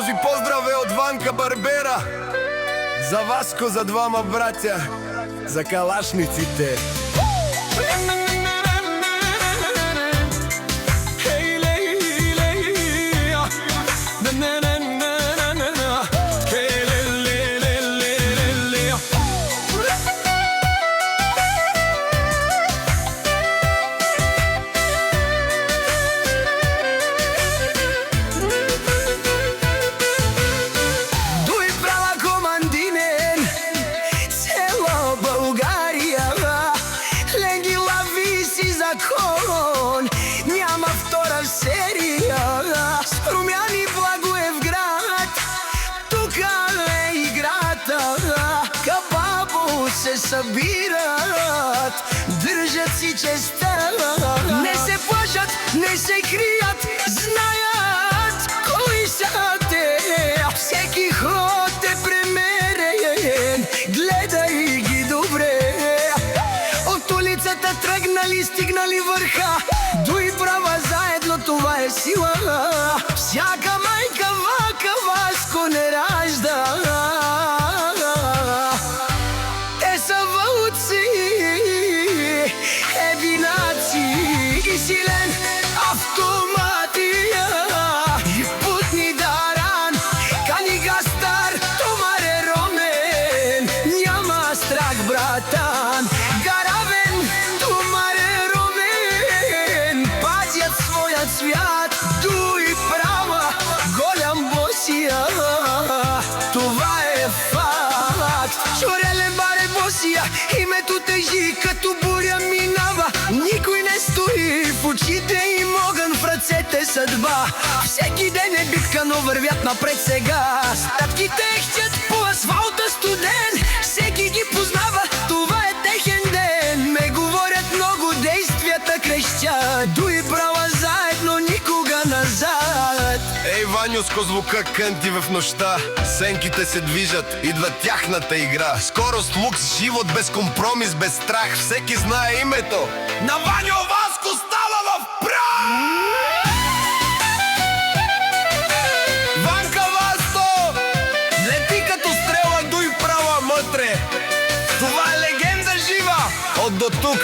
Този поздрав е от Ванка Барбера. За Васко, за двама братя, за калашниците. Няма втора серия. Румяни Благоевград, тука е играта. Кабабо се събират, държат си честа. Не се плашат, не се крият, знаят кои са те. Всеки ход е премерен, гледай ги добре. От улицата тръгнали, стигнали върха, дуй права заедно, това е сила. Всяка майка вака Васко не ражда. Те са вълци, евинаци и силен автоматия. И путни даран, кани гастар, томар е ромен. Няма страх, братан, гаравен, томар е ромен. Пазят своят свят, дуй права, голям босия. Това е факт. Чорелен баре босия, името тежи като буря минава. Никой не стои в очите им, огън в ръцете съдба. Всеки ден е битка, но вървят напред сега. Статките хтят по асфалта студен, всеки ги познава, това е техен ден. Ме говорят много, действията крещят. Дуй права заедно, никога назад. Ей, Ваню, с козлука кънти в нощта. Сенките се движат, идва тяхната игра. Скорост, лукс, живот без компромис, без страх. Всеки знае името на Ваню Васко, става в прах! Ванка Васко! Лети като стрела, дуй права, мътре. Това е легенда жива. От до тук